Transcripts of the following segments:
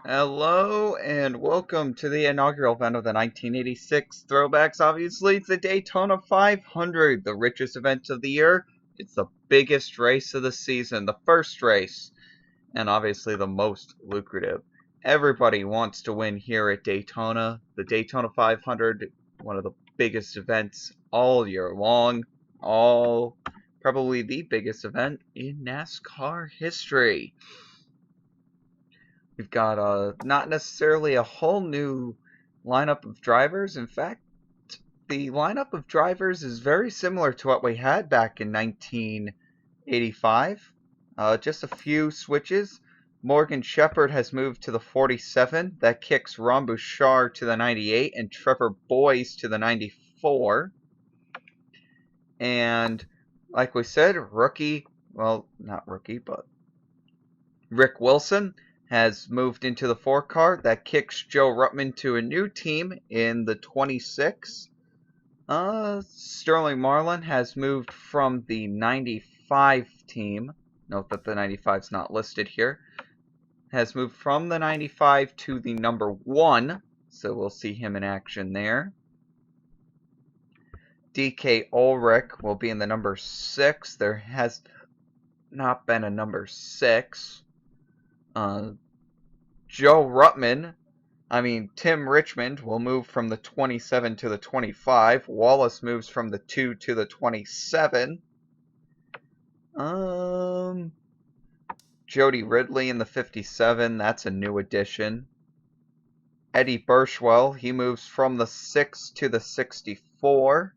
Hello and welcome to the inaugural event of the 1986 Throwbacks. Obviously, it's the Daytona 500, the richest event of the year. It's the biggest race of the season, the first race, and obviously the most lucrative. Everybody wants to win here at Daytona. The Daytona 500, one of the biggest events all year long, probably the biggest event in NASCAR history. We've got not necessarily a whole new lineup of drivers. In fact, the lineup of drivers is very similar to what we had back in 1985. Just a few switches. Morgan Shepherd has moved to the 47. That kicks Ron Bouchard to the 98 and Trevor Boyce to the 94. And like we said, not rookie, but Rick Wilson has moved into the 4 car. That kicks Joe Ruttman to a new team in the 26. Sterling Marlin has moved from the 95 team. Note that the 95 is not listed here. Has moved from the 95 to the number 1. So we'll see him in action there. DK Ulrich will be in the number 6. There has not been a number 6. Tim Richmond will move from the 27 to the 25. Wallace moves from the 2 to the 27. Jody Ridley in the 57. That's a new addition. Eddie Burchwell, he moves from the 6 to the 64.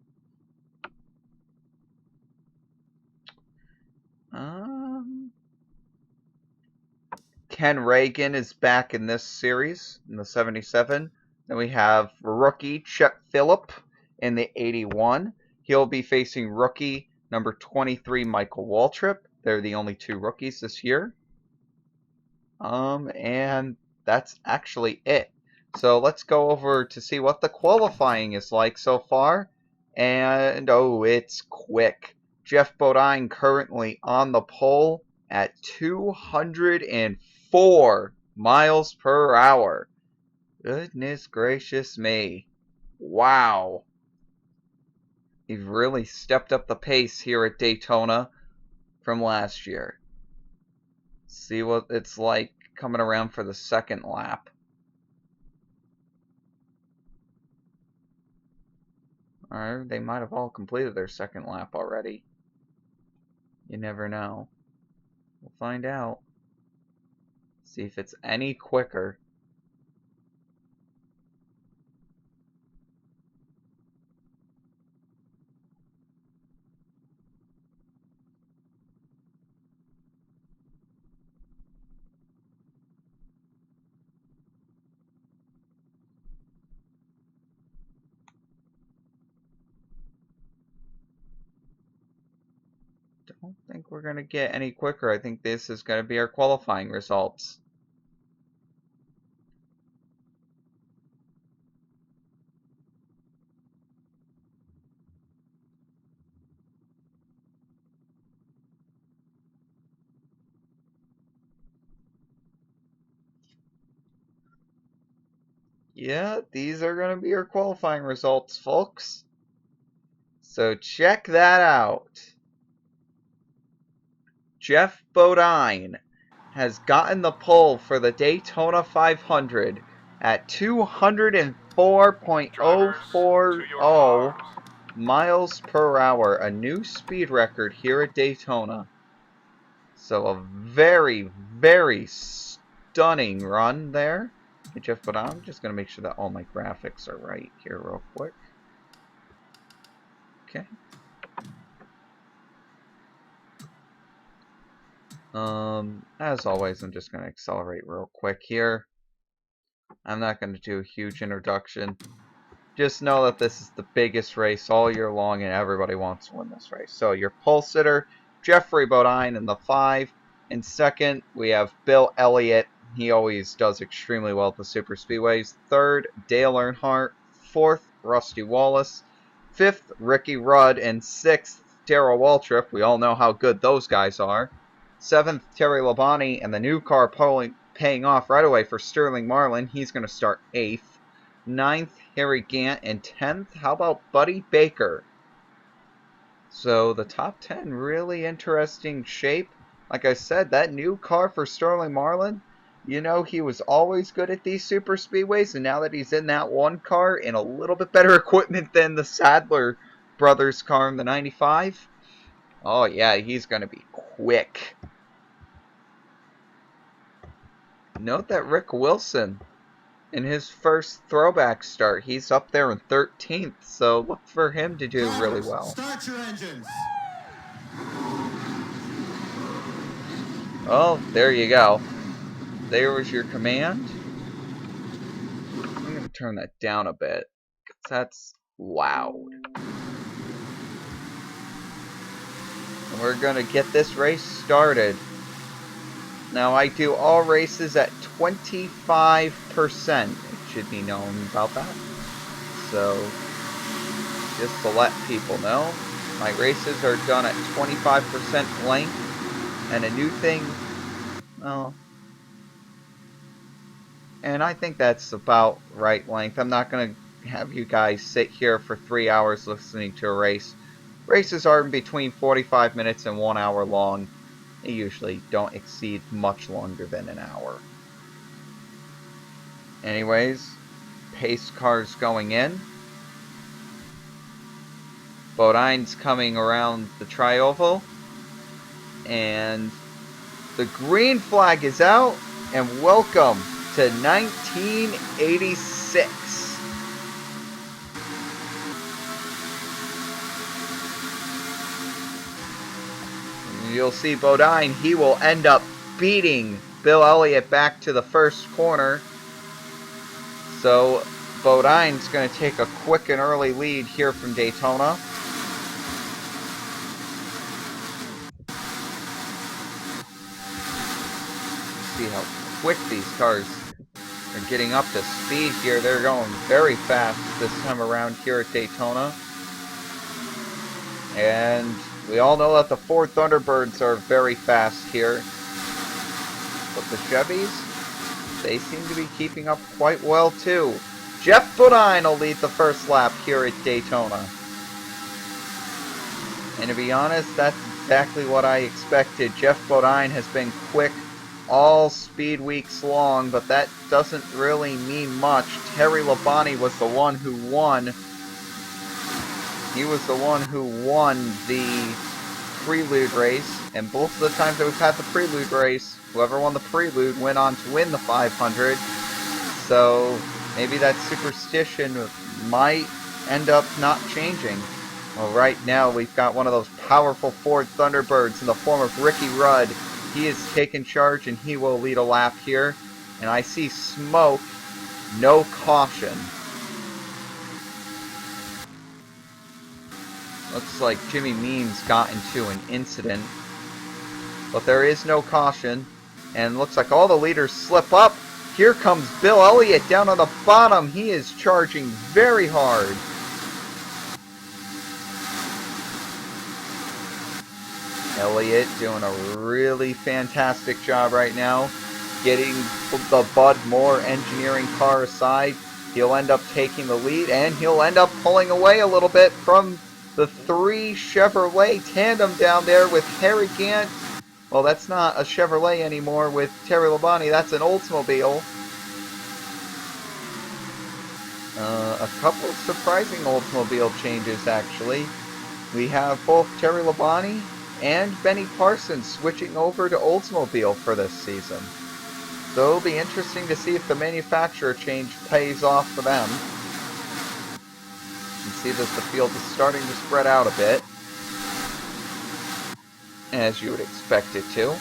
Ken Reagan is back in this series in the 77. Then we have rookie Chet Phillip in the 81. He'll be facing rookie number 23 Michael Waltrip. They're the only 2 rookies this year. And that's actually it. So let's go over to see what the qualifying is like so far. And it's quick. Jeff Bodine currently on the pole at 204 miles per hour. Goodness gracious me. Wow. You've really stepped up the pace here at Daytona from last year. See what it's like coming around for the second lap. Or they might have all completed their second lap already. You never know. We'll find out. See if it's any quicker. Don't think we're going to get any quicker. I think this is going to be our qualifying results. Yeah, these are going to be our qualifying results, folks. So check that out. Jeff Bodine has gotten the pole for the Daytona 500 at 204.040 miles per hour, a new speed record here at Daytona. So a very, very stunning run there. Hey, Jeff Bodine, I'm just going to make sure that all my graphics are right here real quick. Okay. As always, I'm just going to accelerate real quick here. I'm not going to do a huge introduction. Just know that this is the biggest race all year long, and everybody wants to win this race. So your pole sitter, Jeffrey Bodine in the 5. In second, we have Bill Elliott. He always does extremely well at the super speedways. Third, Dale Earnhardt. Fourth, Rusty Wallace. Fifth, Ricky Rudd. And sixth, Darrell Waltrip. We all know how good those guys are. Seventh, Terry Labonte. And the new car paying off right away for Sterling Marlin. He's going to start 8th. 9th, Harry Gant. And 10th, how about Buddy Baker? So the top 10, really interesting shape. Like I said, that new car for Sterling Marlin, you know, he was always good at these super speedways, and now that he's in that one car in a little bit better equipment than the Sadler brothers car in the 95, oh yeah, he's going to be quick. Note that Rick Wilson, in his first throwback start, he's up there in 13th, so look for him to do really well. Start your engines. Oh, there you go. There was your command. I'm going to turn that down a bit, because that's loud. And we're going to get this race started. Now, I do all races at 25%. It should be known about that. So, just to let people know, my races are done at 25% length. And a new thing, well, and I think that's about right length. I'm not going to have you guys sit here for 3 hours listening to a race. Races are in between 45 minutes and 1 hour long. They usually don't exceed much longer than an hour. Anyways, pace cars going in. Bodine's coming around the tri-oval. And the green flag is out. And welcome to 1986. You'll see Bodine, he will end up beating Bill Elliott back to the first corner. So Bodine's going to take a quick and early lead here from Daytona. See how quick these cars are getting up to speed here. They're going very fast this time around here at Daytona. And we all know that the Ford Thunderbirds are very fast here. But the Chevys, they seem to be keeping up quite well too. Jeff Bodine will lead the first lap here at Daytona. And to be honest, that's exactly what I expected. Jeff Bodine has been quick all speed weeks long, but that doesn't really mean much. Terry Labonte was the one who won. He was the one who won the Prelude race, and both of the times that we've had the Prelude race, whoever won the Prelude went on to win the 500. So maybe that superstition might end up not changing. Well, right now we've got one of those powerful Ford Thunderbirds in the form of Ricky Rudd. He is taking charge and he will lead a lap here. And I see smoke, no caution. Looks like Jimmy Means got into an incident. But there is no caution. And looks like all the leaders slip up. Here comes Bill Elliott down on the bottom. He is charging very hard. Elliott doing a really fantastic job right now. Getting the Bud Moore engineering car aside. He'll end up taking the lead. And he'll end up pulling away a little bit from the 3 Chevrolet tandem down there with Harry Gant. Well, that's not a Chevrolet anymore with Terry Labonte. That's an Oldsmobile. A couple of surprising Oldsmobile changes, actually. We have both Terry Labonte and Benny Parsons switching over to Oldsmobile for this season. So it'll be interesting to see if the manufacturer change pays off for them. You can see that the field is starting to spread out a bit, as you would expect it to.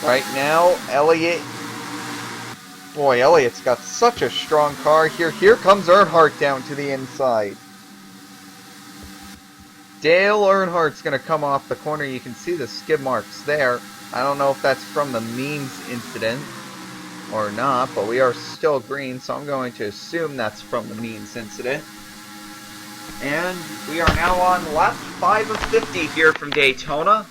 Right now, Elliott. Boy, Elliott's got such a strong car here. Here comes Earnhardt down to the inside. Dale Earnhardt's going to come off the corner. You can see the skid marks there. I don't know if that's from the Means incident or not, but we are still green, so I'm going to assume that's from the Means incident. And we are now on lap 5 of 50 here from Daytona.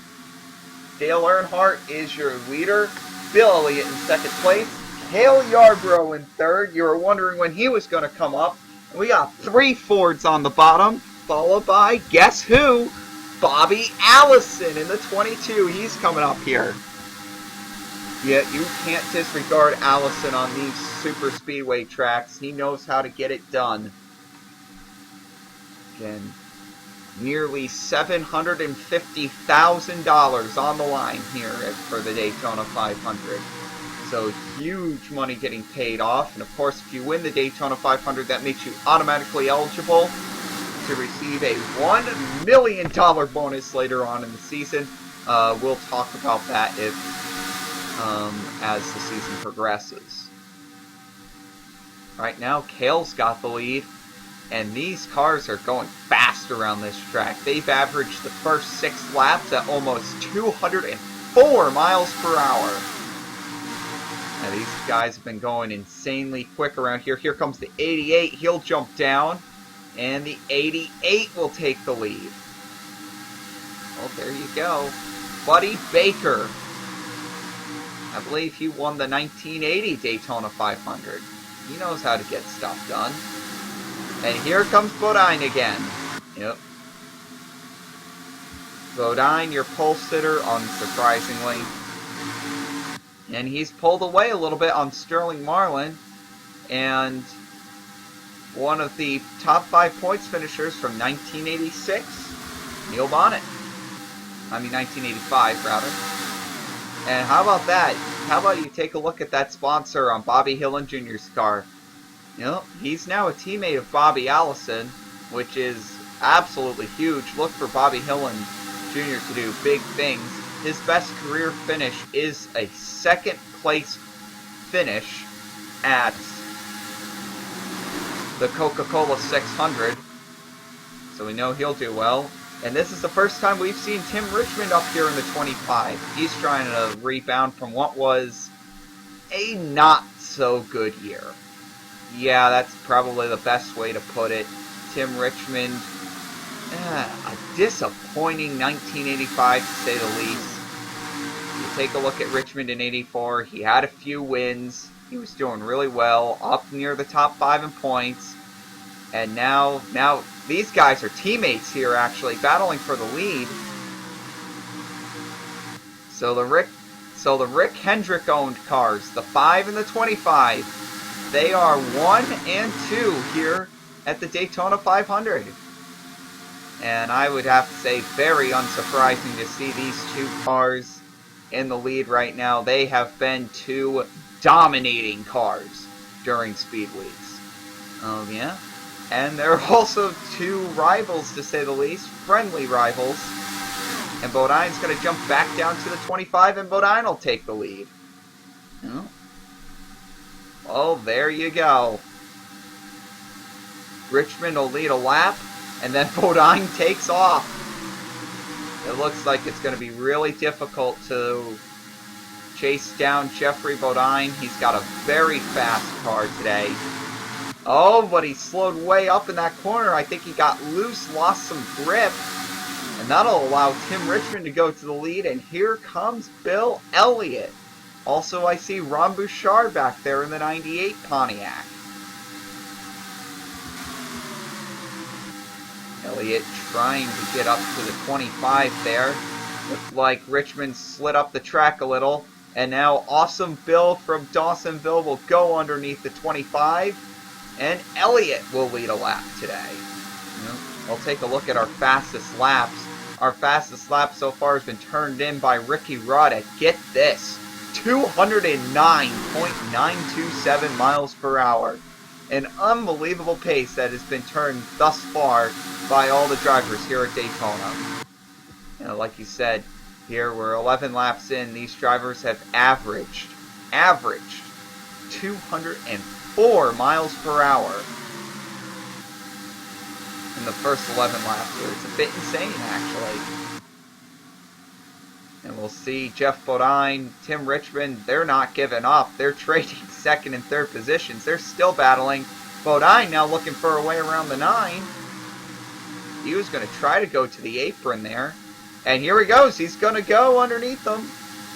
Dale Earnhardt is your leader. Bill Elliott in second place. Cale Yarborough in third. You were wondering when he was going to come up. And we got 3 Fords on the bottom, followed by, guess who? Bobby Allison in the 22. He's coming up here. Yet you can't disregard Allison on these super speedway tracks. He knows how to get it done. Again, nearly $750,000 on the line here for the Daytona 500. So huge money getting paid off. And of course, if you win the Daytona 500, that makes you automatically eligible to receive a $1 million bonus later on in the season. We'll talk about that as the season progresses. Right now, Cale's got the lead, and these cars are going fast around this track. They've averaged the first 6 laps at almost 204 miles per hour. Now, these guys have been going insanely quick around here. Here comes the 88. He'll jump down, and the 88 will take the lead. Well, there you go. Buddy Baker. I believe he won the 1980 Daytona 500. He knows how to get stuff done. And here comes Bodine again. Yep. Bodine, your pole sitter, unsurprisingly. And he's pulled away a little bit on Sterling Marlin. And one of the top 5 points finishers from 1986, Neil Bonnet. I mean 1985, rather. And how about that? How about you take a look at that sponsor on Bobby Hillin Jr.'s car? You know, he's now a teammate of Bobby Allison, which is absolutely huge. Look for Bobby Hillin Jr. to do big things. His best career finish is a 2nd place finish at the Coca-Cola 600. So we know he'll do well. And this is the first time we've seen Tim Richmond up here in the 25. He's trying to rebound from what was a not-so-good year. Yeah, that's probably the best way to put it. Tim Richmond, a disappointing 1985 to say the least. You take a look at Richmond in 84, he had a few wins. He was doing really well, up near the top 5 in points. And now these guys are teammates here, actually, battling for the lead. So the Rick Hendrick owned cars, the 5 and the 25, they are 1 and 2 here at the Daytona 500. And I would have to say, very unsurprising to see these 2 cars in the lead right now. They have been 2 dominating cars during Speed Weeks. Oh yeah. And they're also 2 rivals, to say the least, friendly rivals. And Bodine's going to jump back down to the 25, and Bodine will take the lead. Oh. Well, there you go. Richmond will lead a lap, and then Bodine takes off. It looks like it's going to be really difficult to chase down Jeffrey Bodine. He's got a very fast car today. Oh, but he slowed way up in that corner. I think he got loose, lost some grip. And that'll allow Tim Richmond to go to the lead. And here comes Bill Elliott. Also, I see Ron Bouchard back there in the 98 Pontiac. Elliott trying to get up to the 25 there. Looks like Richmond slid up the track a little. And now Awesome Bill from Dawsonville will go underneath the 25. And Elliott will lead a lap today. We'll take a look at our fastest laps. Our fastest lap so far has been turned in by Ricky Rudd at, get this, 209.927 miles per hour. An unbelievable pace that has been turned thus far by all the drivers here at Daytona. Like you said, here we're 11 laps in. These drivers have averaged 204 miles per hour in the first 11 laps here. It's a bit insane, actually. And we'll see Jeff Bodine, Tim Richmond, they're not giving up. They're trading 2nd and 3rd positions. They're still battling. Bodine now looking for a way around the 9. He was going to try to go to the apron there. And here he goes. He's going to go underneath them.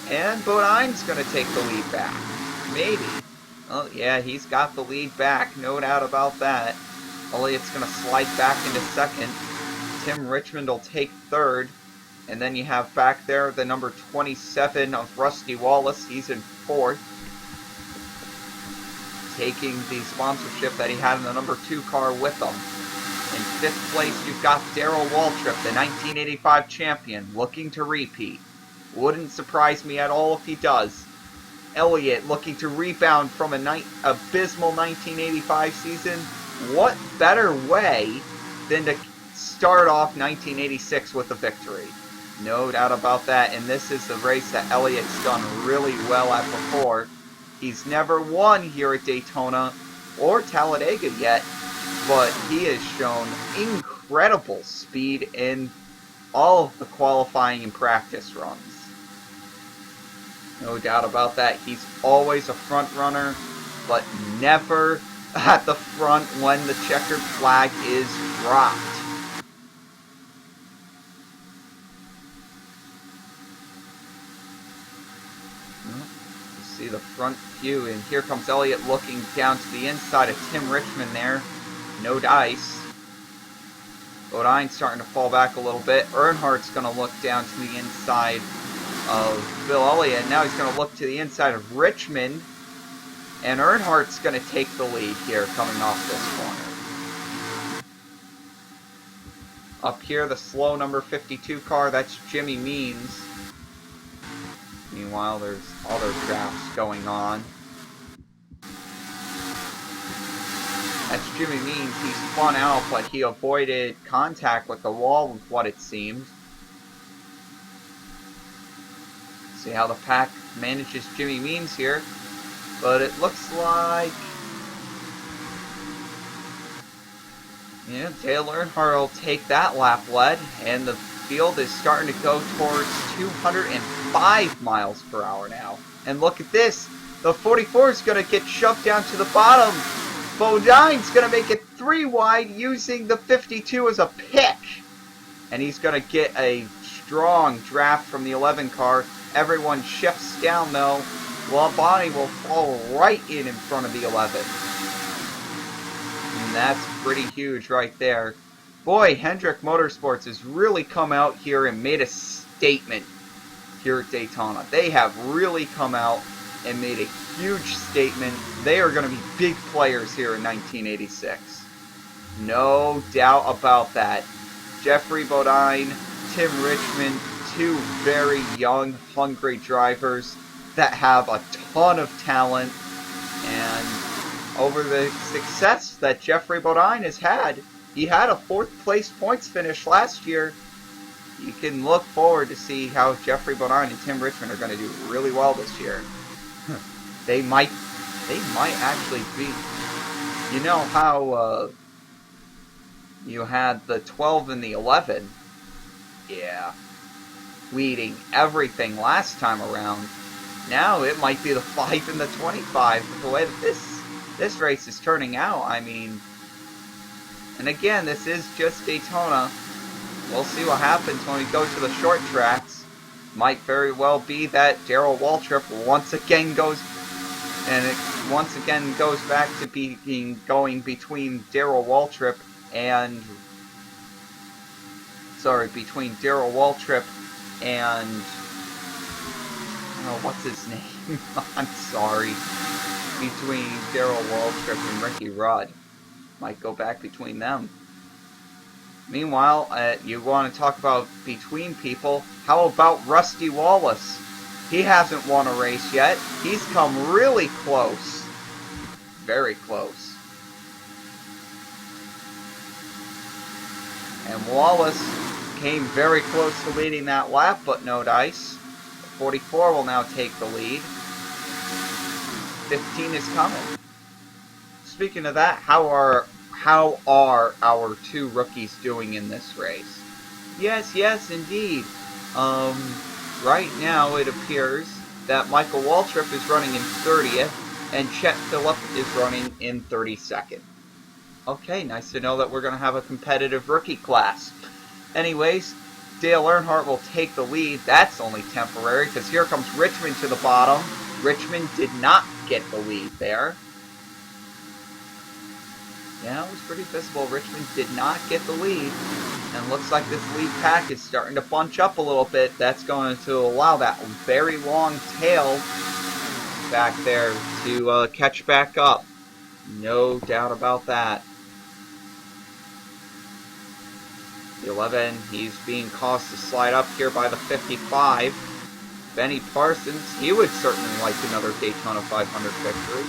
And Bodine's going to take the lead back. Maybe. Oh, yeah, he's got the lead back. No doubt about that. Elliott's going to slide back into second. Tim Richmond will take third. And then you have back there the number 27 of Rusty Wallace. He's in fourth. Taking the sponsorship that he had in the number 2 car with him. In fifth place, you've got Darrell Waltrip, the 1985 champion, looking to repeat. Wouldn't surprise me at all if he does. Elliott looking to rebound from an abysmal 1985 season. What better way than to start off 1986 with a victory? No doubt about that, and this is the race that Elliott's done really well at before. He's never won here at Daytona or Talladega yet, but he has shown incredible speed in all of the qualifying and practice runs. No doubt about that. He's always a front runner, but never at the front when the checkered flag is dropped. You see the front view, and here comes Elliott looking down to the inside of Tim Richmond there. No dice. Bodine starting to fall back a little bit. Earnhardt's going to look down to the inside of Bill Elliott. Now he's going to look to the inside of Richmond. And Earnhardt's going to take the lead here coming off this corner. Up here, the slow number 52 car, that's Jimmy Means. Meanwhile, there's other drafts going on. That's Jimmy Means. He spun out, but he avoided contact with the wall with what it seemed. See how the pack manages Jimmy Means here. But it looks like, yeah, Dale Earnhardt will take that lap lead, and the field is starting to go towards 205 miles per hour now. And look at this, the 44 is going to get shoved down to the bottom. Bodine's going to make it 3 wide using the 52 as a pitch. And he's going to get a strong draft from the 11 car. Everyone shifts down though. Bonnie will fall right in front of the 11. And that's pretty huge right there. Boy, Hendrick Motorsports has really come out here and made a statement here at Daytona. They have really come out and made a huge statement. They are going to be big players here in 1986. No doubt about that. Jeffrey Bodine, Tim Richmond, 2 very young, hungry drivers that have a ton of talent, and over the success that Jeffrey Bodine has had, he had a 4th place points finish last year. You can look forward to see how Jeffrey Bodine and Tim Richmond are going to do really well this year. They might actually be. You know how you had the 12 and the 11? Yeah. Leading everything last time around. Now it might be the 5 and the 25. But the way that this race is turning out, I mean, and again, this is just Daytona. We'll see what happens when we go to the short tracks. Might very well be that Darrell Waltrip once again goes back to going between Darrell Waltrip and what's his name? I'm sorry. Between Darrell Waltrip and Ricky Rudd. Might go back between them. Meanwhile, you want to talk about between people. How about Rusty Wallace? He hasn't won a race yet. He's come really close. Very close. And Wallace came very close to leading that lap, but no dice. 44 will now take the lead. 15 is coming. Speaking of that, how are our 2 rookies doing in this race? Yes, indeed. Right now it appears that Michael Waltrip is running in 30th, and Chet Phillip is running in 32nd. Okay, nice to know that we're going to have a competitive rookie class. Anyways, Dale Earnhardt will take the lead. That's only temporary because here comes Richmond to the bottom. Richmond did not get the lead there. Yeah, it was pretty visible. Richmond did not get the lead. And looks like this lead pack is starting to bunch up a little bit. That's going to allow that very long tail back there to catch back up. No doubt about that. The 11, he's being caused to slide up here by the 55. Benny Parsons, he would certainly like another Daytona 500 victory.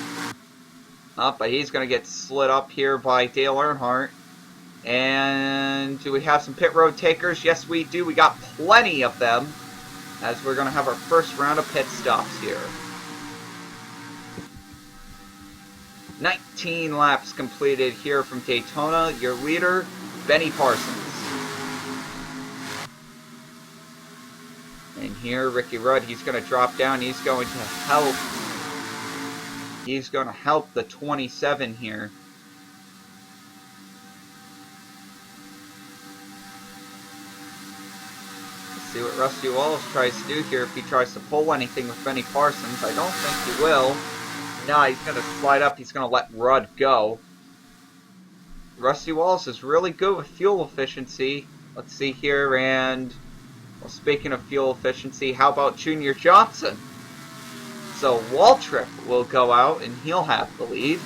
But he's going to get slid up here by Dale Earnhardt. And do we have some pit road takers? Yes, we do. We got plenty of them, as we're going to have our first round of pit stops here. 19 laps completed here from Daytona. Your leader, Benny Parsons. And here, Ricky Rudd, he's going to drop down. He's going to help. He's going to help the 27 here. Let's see what Rusty Wallace tries to do here. If he tries to pull anything with Benny Parsons, I don't think he will. No, he's going to slide up. He's going to let Rudd go. Rusty Wallace is really good with fuel efficiency. Let's see here, and well, speaking of fuel efficiency, how about Junior Johnson? So Waltrip will go out, and he'll have the lead.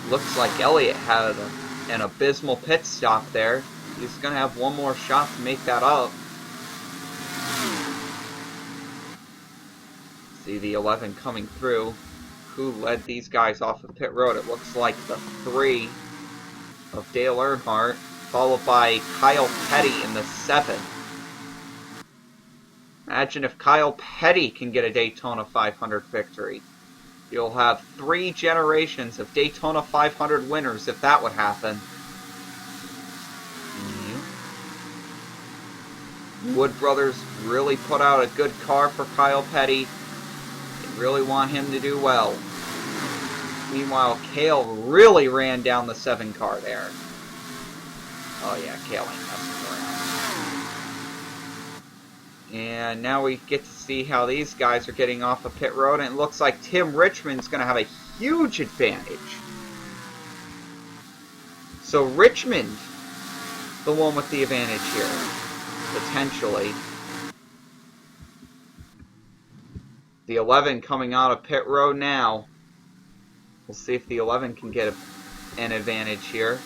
Looks like Elliott had an abysmal pit stop there. He's going to have one more shot to make that up. See the 11 coming through. Who led these guys off of pit road? It looks like the 3 of Dale Earnhardt, followed by Kyle Petty in the 7. Imagine if Kyle Petty can get a Daytona 500 victory. You'll have 3 generations of Daytona 500 winners if that would happen. Wood Brothers really put out a good car for Kyle Petty. They really want him to do well. Meanwhile, Cale really ran down the 7 car there. Oh yeah, Cale ain't messing around. And now we get to see how these guys are getting off of pit road, and it looks like Tim Richmond's going to have a huge advantage. So Richmond, the one with the advantage here, potentially. The 11 coming out of pit road now. We'll see if the 11 can get an advantage here.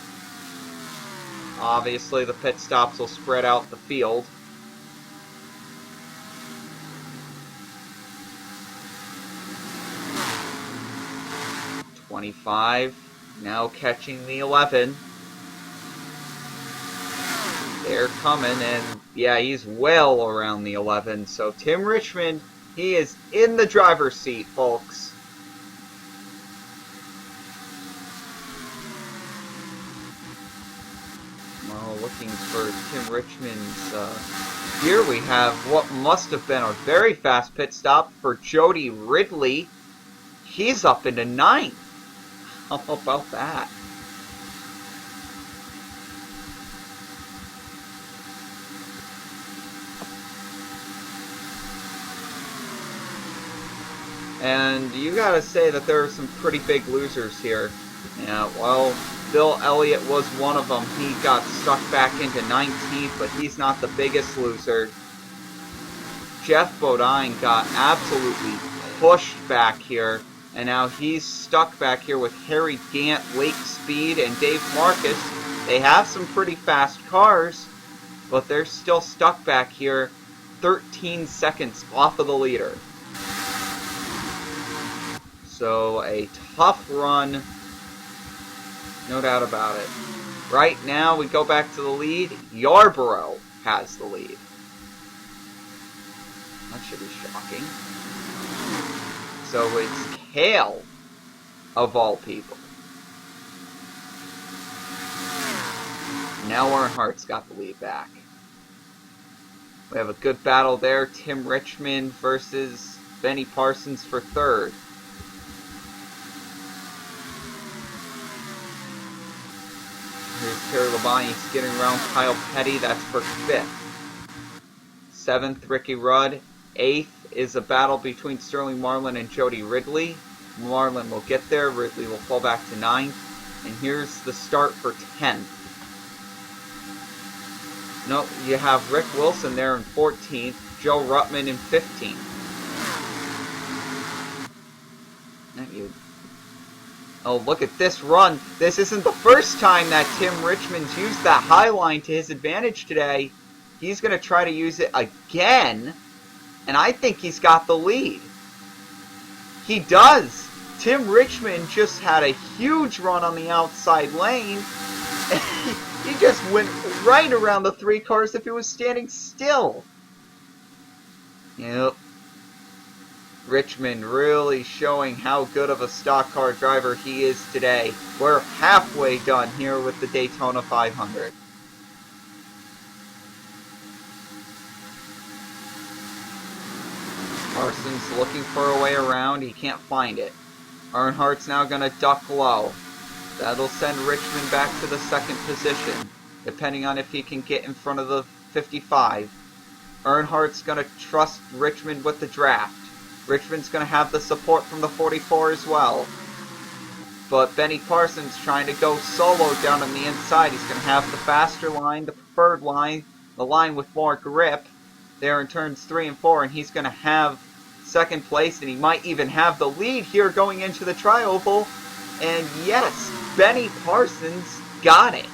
Obviously, the pit stops will spread out the field. .25 now catching the 11. They're coming, and yeah, he's well around the 11. So Tim Richmond, he is in the driver's seat, folks. Looking for Tim Richmond's here we have what must have been a very fast pit stop for Jody Ridley. He's up into 9th. How about that? And you gotta say that there are some pretty big losers here. Yeah, well, Bill Elliott was one of them. He got stuck back into 19th, but he's not the biggest loser. Jeff Bodine got absolutely pushed back here, and now he's stuck back here with Harry Gant, Lake Speed, and Dave Marcus. They have some pretty fast cars, but they're still stuck back here 13 seconds off of the leader. So a tough run. No doubt about it. Right now, we go back to the lead. Yarborough has the lead. That should be shocking. So it's Cale, of all people. Now Earnhardt's got the lead back. We have a good battle there. Tim Richmond versus Benny Parsons for 3rd. Terry Labonte skidding around Kyle Petty. That's for 5th. 7th, Ricky Rudd. 8th is a battle between Sterling Marlin and Jody Ridley. Marlin will get there. Ridley will fall back to 9th. And here's the start for 10th. No, you have Rick Wilson there in 14th. Joe Ruttman in 15th. Oh, look at this run. This isn't the first time that Tim Richmond's used that high line to his advantage today. He's going to try to use it again. And I think he's got the lead. He does. Tim Richmond just had a huge run on the outside lane. He just went right around the 3 cars if he was standing still. Yep. Richmond really showing how good of a stock car driver he is today. We're halfway done here with the Daytona 500. Parsons looking for a way around. He can't find it. Earnhardt's now going to duck low. That'll send Richmond back to the 2nd position, depending on if he can get in front of the 55. Earnhardt's going to trust Richmond with the draft. Richmond's going to have the support from the 44 as well. But Benny Parsons trying to go solo down on the inside. He's going to have the faster line, the preferred line, the line with more grip there in turns 3 and 4. And he's going to have 2nd place, and he might even have the lead here going into the tri-oval. And yes, Benny Parsons got it.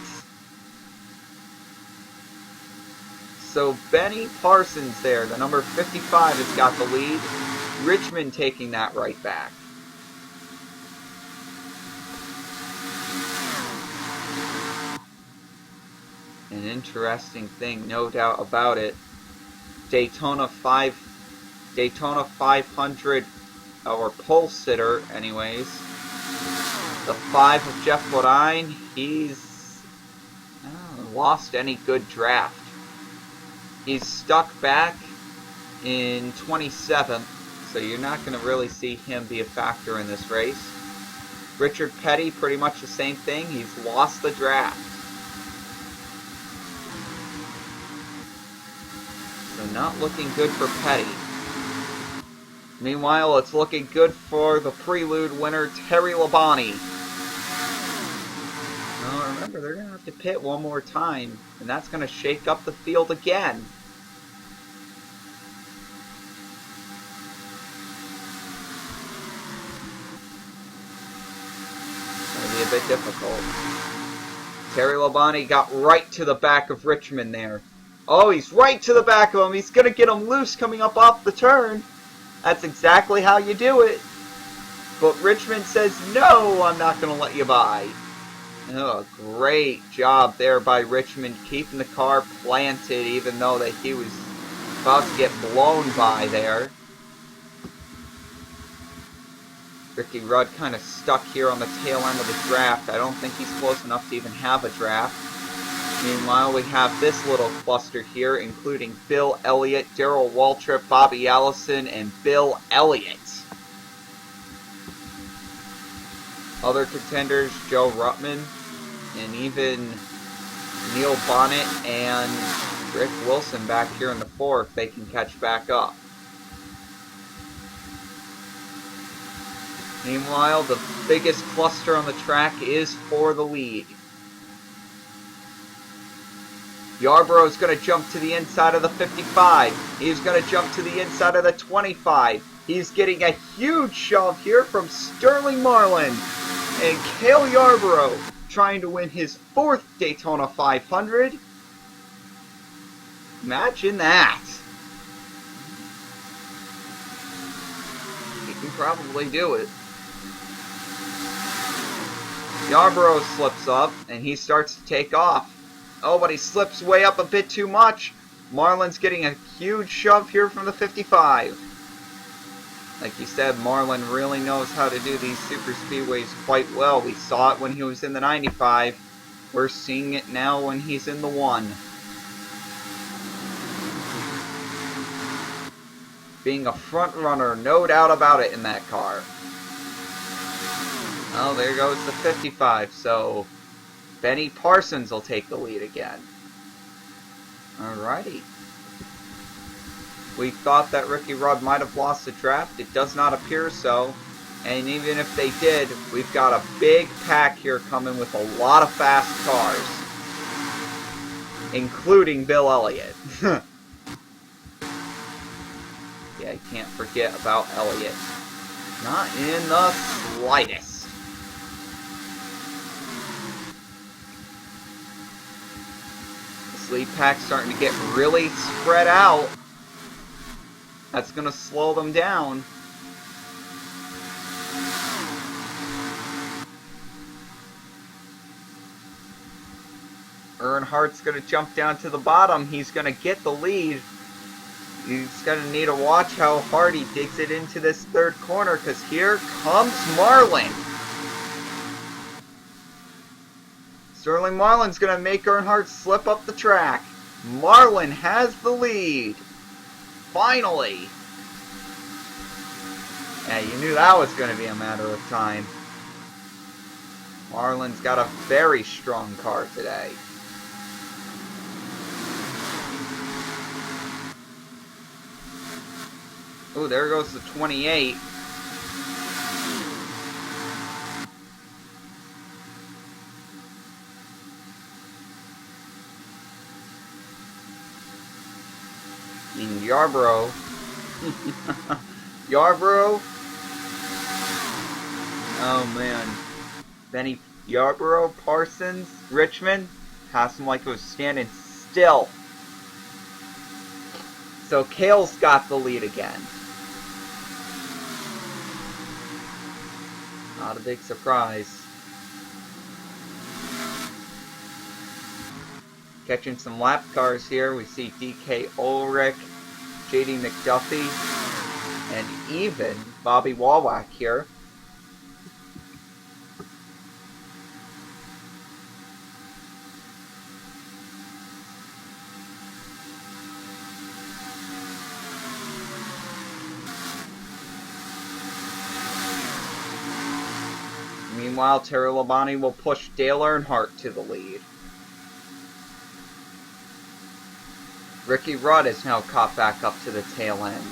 So Benny Parsons there, the number 55, has got the lead. Richmond taking that right back. An interesting thing, no doubt about it. Daytona 500, or pole sitter, anyways. The 5 of Jeff Bodine, he's lost any good draft. He's stuck back in 27th, so you're not going to really see him be a factor in this race. Richard Petty, pretty much the same thing. He's lost the draft. So not looking good for Petty. Meanwhile, it's looking good for the Prelude winner, Terry Labonte. Now remember, they're going to have to pit one more time, and that's going to shake up the field again. It's going to be a bit difficult. Terry Labonte got right to the back of Richmond there. Oh, he's right to the back of him. He's going to get him loose coming up off the turn. That's exactly how you do it. But Richmond says, no, I'm not going to let you by. Oh, great job there by Richmond, keeping the car planted even though that he was about to get blown by there. Ricky Rudd kind of stuck here on the tail end of the draft. I don't think he's close enough to even have a draft. Meanwhile, we have this little cluster here, including Bill Elliott, Darrell Waltrip, Bobby Allison, and Bill Elliott. Other contenders, Joe Ruttman, and even Neil Bonnet and Rick Wilson back here in the 4th, if they can catch back up. Meanwhile, the biggest cluster on the track is for the lead. Yarborough's going to jump to the inside of the 55. He's going to jump to the inside of the 25. He's getting a huge shove here from Sterling Marlin. And Cale Yarborough trying to win his 4th Daytona 500. Imagine that. He can probably do it. Yarborough slips up and he starts to take off. Oh, but he slips way up a bit too much. Marlin's getting a huge shove here from the 55. Like you said, Marlin really knows how to do these super speedways quite well. We saw it when he was in the 95. We're seeing it now when he's in the 1. Being a front runner, no doubt about it in that car. Oh, there goes the 55. So Benny Parsons will take the lead again. Alrighty. We thought that Ricky Rudd might have lost the draft. It does not appear so. And even if they did, we've got a big pack here coming with a lot of fast cars. Including Bill Elliott. Yeah, you can't forget about Elliott. Not in the slightest. This lead pack's starting to get really spread out. That's going to slow them down. Earnhardt's going to jump down to the bottom. He's going to get the lead. He's going to need to watch how hard he digs it into this third corner, because here comes Marlin. Sterling Marlin's going to make Earnhardt slip up the track. Marlin has the lead. Finally. Yeah, you knew that was going to be a matter of time. Marlin's got a very strong car today. Oh, there goes the 28. In Yarborough. Yarborough? Oh man. Benny Yarborough, Parsons, Richmond. Passed him like it was standing still. So Cale's got the lead again. Not a big surprise. Catching some lap cars here, we see DK Ulrich, JD McDuffie, and even Bobby Wawak here. Meanwhile, Terry Labonte will push Dale Earnhardt to the lead. Ricky Rudd is now caught back up to the tail end.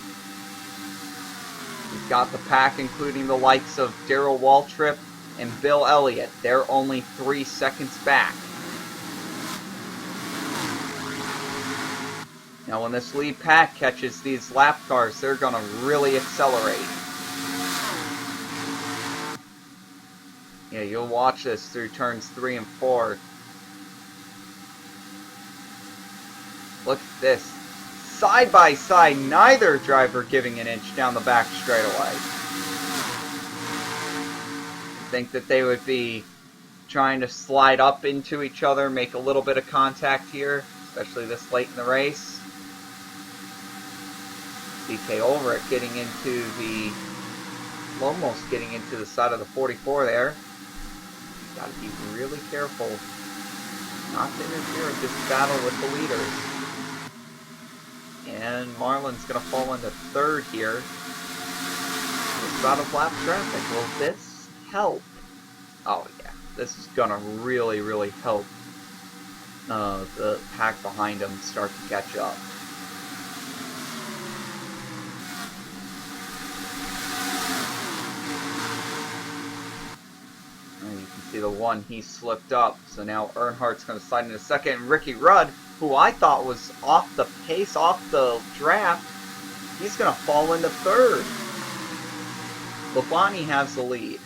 He's got the pack, including the likes of Darrell Waltrip and Bill Elliott. They're only 3 seconds back. Now, when this lead pack catches these lap cars, they're going to really accelerate. Yeah, you'll watch this through turns 3 and 4. Look at this. Side by side, neither driver giving an inch down the back straightaway. I think that they would be trying to slide up into each other, make a little bit of contact here, especially this late in the race. DK Ulrich getting into the, almost getting into the side of the 44 there. Gotta be really careful not to interfere with this battle with the leaders. And Marlin's gonna fall into third here. It's out of lap traffic. Will this help? Oh yeah, this is gonna really, really help the pack behind him start to catch up. See the one, he slipped up, so now Earnhardt's going to slide into second, and Ricky Rudd, who I thought was off the pace, off the draft, he's going to fall into third. Labonte has the lead.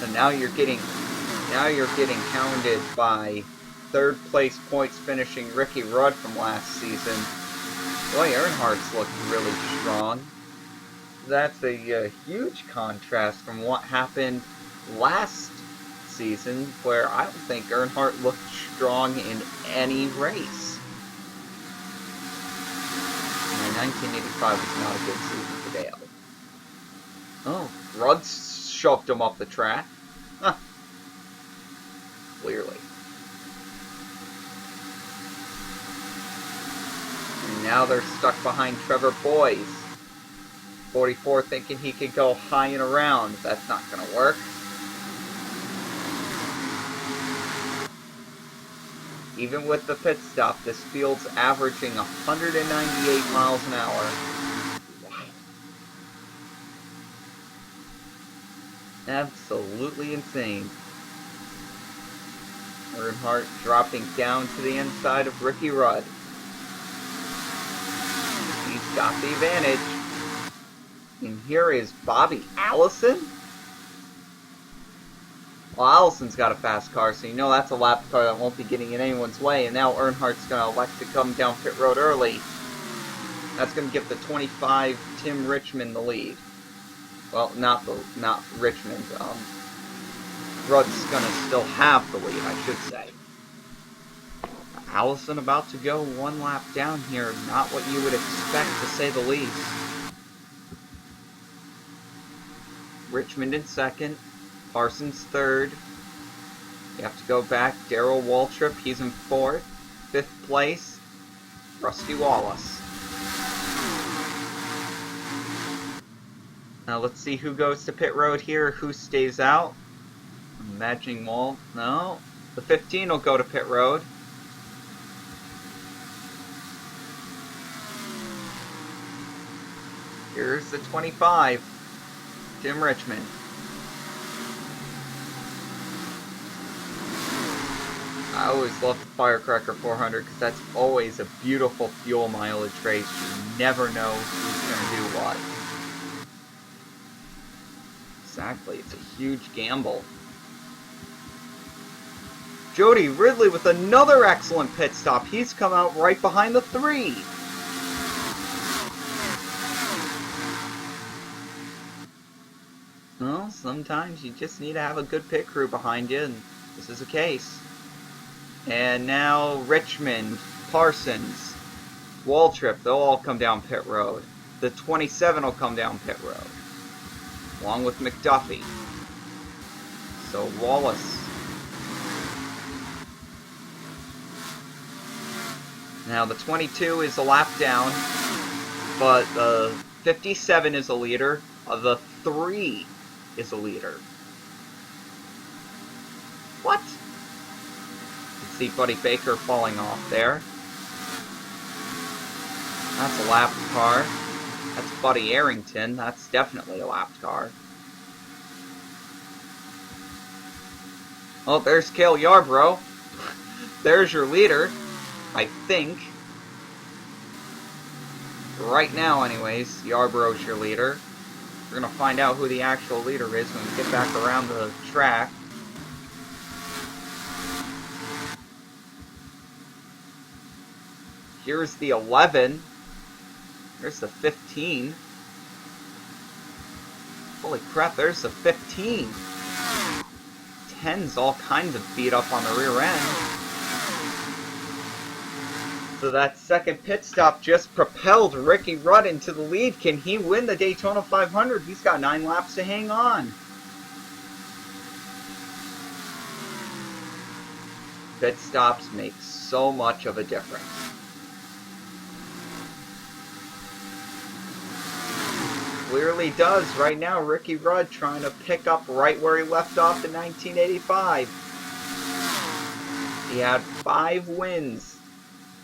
And now you're getting hounded by third place points finishing Ricky Rudd from last season. Boy, Earnhardt's looked really strong. That's a huge contrast from what happened last season, where I don't think Earnhardt looked strong in any race. 1985 was not a good season for Dale. Oh, Rudd shoved him up the track. Huh. Clearly. And now they're stuck behind Trevor Boyes. 44 thinking he could go high and around. That's not going to work. Even with the pit stop, this field's averaging 198 miles an hour. Wow. Absolutely insane. Earnhardt dropping down to the inside of Ricky Rudd. He's got the advantage. And here is Bobby Allison. Well, Allison's got a fast car, so you know that's a lap car that won't be getting in anyone's way. And now Earnhardt's going to elect to come down pit road early. That's going to give the 25 Tim Richmond the lead. Well, not Richmond. Rudd's going to still have the lead, I should say. Allison about to go one lap down here. Not what you would expect, to say the least. Richmond in second. Parsons third. You have to go back. Darrell Waltrip, he's in fourth. Fifth place, Rusty Wallace. Now let's see who goes to pit road here, who stays out. I'm imagining no. The 15 will go to pit road. Here's the 25, Tim Richmond. I always love the Firecracker 400 because that's always a beautiful fuel mileage race. You never know who's going to do what. Exactly, it's a huge gamble. Jody Ridley with another excellent pit stop. He's come out right behind the 3. Well, sometimes you just need to have a good pit crew behind you, and this is the case. And now Richmond, Parsons, Waltrip, they'll all come down pit road. The 27 will come down pit road, along with McDuffie. So Wallace. Now the 22 is a lap down, but the 57 is a leader. The 3 is a leader. What? See Buddy Baker falling off there. That's a lapped car. That's Buddy Arrington. That's definitely a lapped car. Oh, there's Cale Yarborough. There's your leader, I think. Right now, anyways, Yarborough's your leader. We're going to find out who the actual leader is when we get back around the track. Here's the 11. There's the 15. Holy crap, there's the 15. 10's all kinds of beat up on the rear end. So that second pit stop just propelled Ricky Rudd into the lead. Can he win the Daytona 500? He's got 9 laps to hang on. Pit stops make so much of a difference. Clearly does. Right now, Ricky Rudd trying to pick up right where he left off in 1985. He had 5 wins,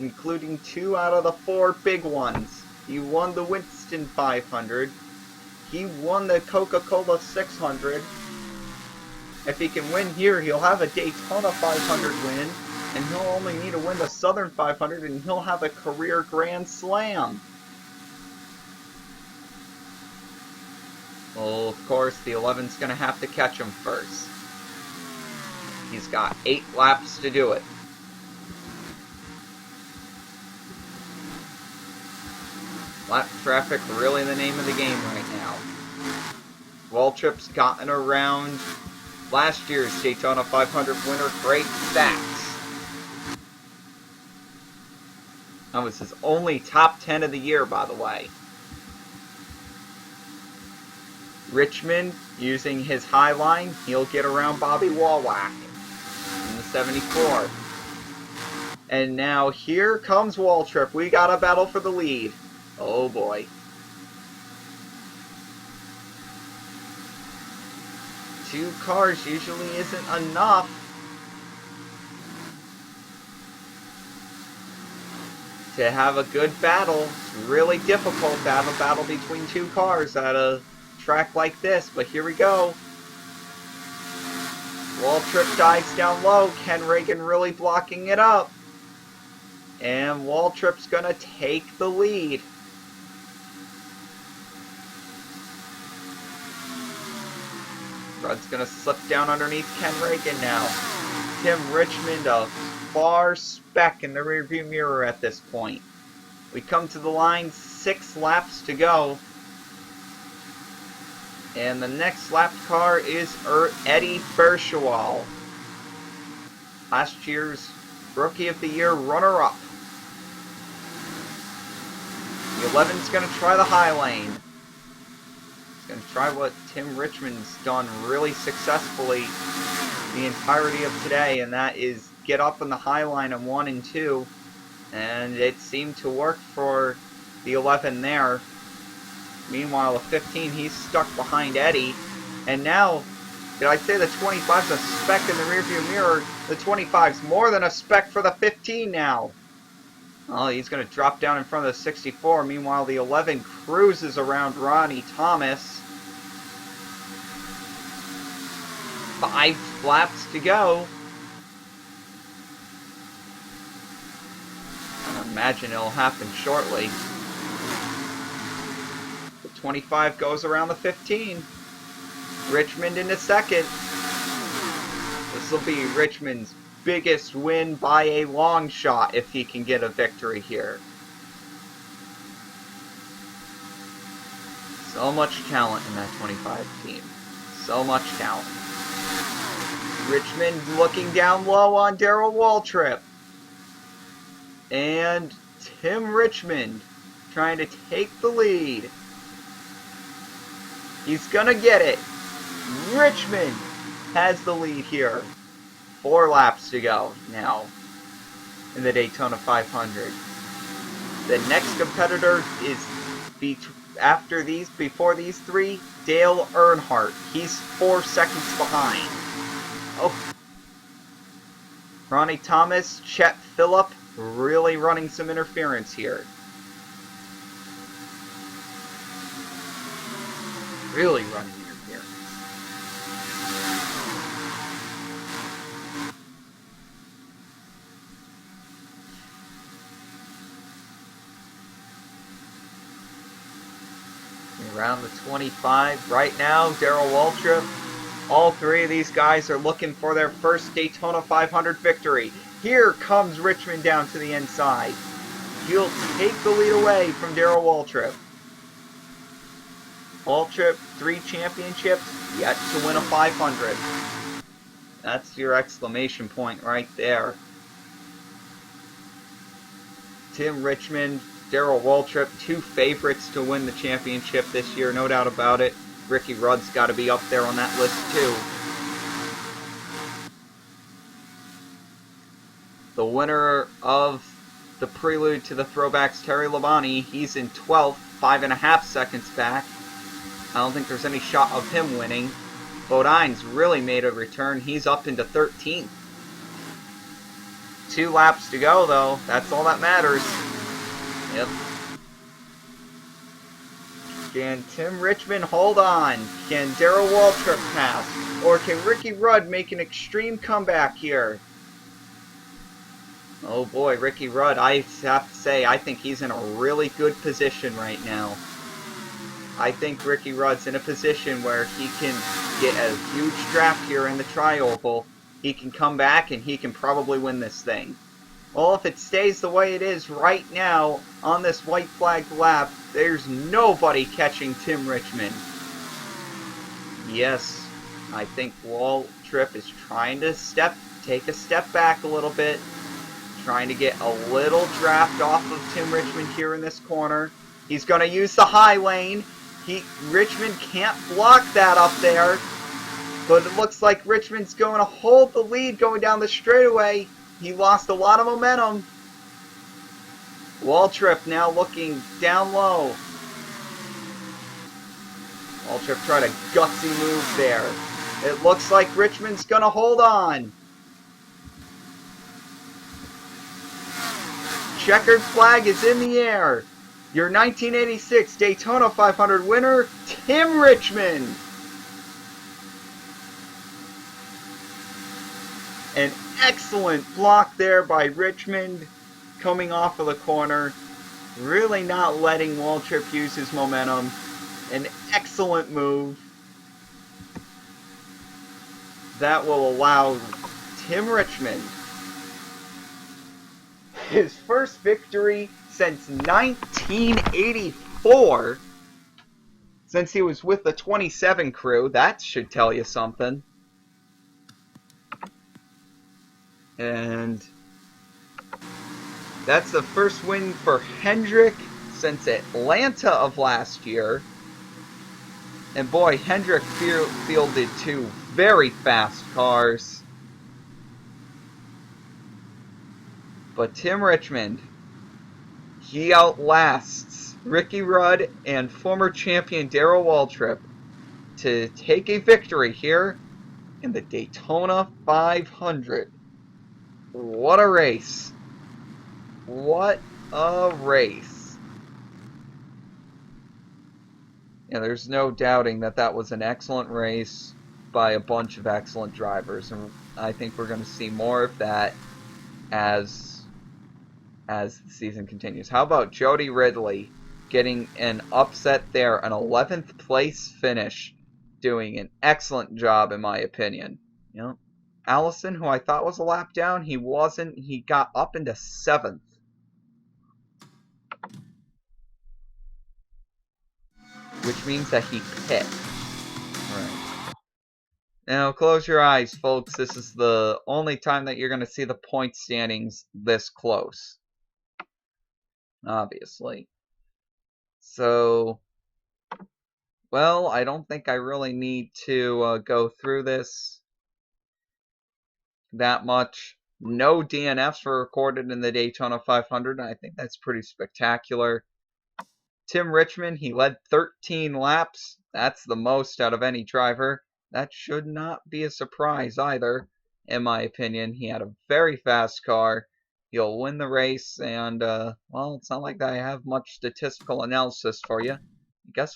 including 2 out of the 4 big ones. He won the Winston 500. He won the Coca-Cola 600. If he can win here, he'll have a Daytona 500 win, and he'll only need to win the Southern 500, and he'll have a career Grand Slam. Well, of course, the 11's going to have to catch him first. He's got 8 laps to do it. Lap traffic really the name of the game right now. Waltrip's gotten around last year's Daytona 500 winner, Greg Sachs. That was his only top 10 of the year, by the way. Richmond, using his high line, he'll get around Bobby Wallach in the 74. And now here comes Waltrip. We got a battle for the lead. Oh boy. 2 cars usually isn't enough to have a good battle. It's really difficult to have a battle between 2 cars at a track like this, but here we go. Waltrip dives down low, Ken Reagan really blocking it up. And Waltrip's gonna take the lead. Rudd's gonna slip down underneath Ken Reagan now. Tim Richmond, a far speck in the rearview mirror at this point. We come to the line, 6 laps to go. And the next lap car is Eddie Berchewal, last year's Rookie of the Year runner-up. The 11's going to try the high lane. He's going to try what Tim Richmond's done really successfully the entirety of today, and that is get up on the high line on 1 and 2. And it seemed to work for the 11 there. Meanwhile, the 15, he's stuck behind Eddie. And now, did I say the 25's a speck in the rearview mirror? The 25's more than a speck for the 15 now. Oh, he's going to drop down in front of the 64. Meanwhile, the 11 cruises around Ronnie Thomas. 5 laps to go. I imagine it'll happen shortly. 25 goes around the 15. Richmond into second. This will be Richmond's biggest win by a long shot if he can get a victory here. So much talent in that 25 team. So much talent. Richmond looking down low on Darrell Waltrip. And Tim Richmond trying to take the lead. He's gonna get it. Richmond has the lead here. 4 laps to go now in the Daytona 500. The next competitor is before these 3, Dale Earnhardt. He's 4 seconds behind. Oh. Ronnie Thomas, Chet Phillip, really running some interference here. Really running interference. Around the 25 right now, Darrell Waltrip. All 3 of these guys are looking for their first Daytona 500 victory. Here comes Richmond down to the inside. He'll take the lead away from Darrell Waltrip. Waltrip, 3 championships, yet to win a 500. That's your exclamation point right there. Tim Richmond, Darrell Waltrip, 2 favorites to win the championship this year, no doubt about it. Ricky Rudd's got to be up there on that list too. The winner of the prelude to the Throwbacks, Terry Labonte, he's in 12th, 5.5 seconds back. I don't think there's any shot of him winning. Bodine's really made a return. He's up into 13th. 2 laps to go, though. That's all that matters. Yep. Can Tim Richmond hold on? Can Darrell Waltrip pass? Or can Ricky Rudd make an extreme comeback here? Oh boy, Ricky Rudd, I have to say, I think he's in a really good position right now. I think Ricky Rudd's in a position where he can get a huge draft here in the Tri-Oval. He can come back and he can probably win this thing. Well, if it stays the way it is right now on this white flag lap, there's nobody catching Tim Richmond. Yes, I think Waltrip is trying to take a step back a little bit. Trying to get a little draft off of Tim Richmond here in this corner. He's going to use the high lane. Richmond can't block that up there. But it looks like Richmond's going to hold the lead going down the straightaway. He lost a lot of momentum. Waltrip now looking down low. Waltrip tried a gutsy move there. It looks like Richmond's gonna hold on. Checkered flag is in the air. Your 1986 Daytona 500 winner, Tim Richmond. An excellent block there by Richmond coming off of the corner. Really not letting Waltrip use his momentum. An excellent move. That will allow Tim Richmond his first victory since 1984. Since he was with the 27 crew, that should tell you something. And that's the first win for Hendrick since Atlanta of last year. And boy, Hendrick fielded two very fast cars. But Tim Richmond, he outlasts Ricky Rudd and former champion Darrell Waltrip to take a victory here in the Daytona 500. What a race. What a race. Yeah, there's no doubting that that was an excellent race by a bunch of excellent drivers. And I think we're going to see more of that as the season continues. How about Jody Ridley getting an upset there, an 11th place finish, doing an excellent job in my opinion. You know, Allison, who I thought was a lap down, he wasn't. He got up into 7th. Which means that he pit. Right. Now close your eyes, folks. This is the only time that you're going to see the point standings this close. Obviously. So, well, I don't think I really need to go through this that much. No DNFs were recorded in the Daytona 500, and I think that's pretty spectacular. Tim Richmond, he led 13 laps. That's the most out of any driver. That should not be a surprise either, in my opinion. He had a very fast car. He'll win the race, and, well, it's not like I have much statistical analysis for you. I guess we'll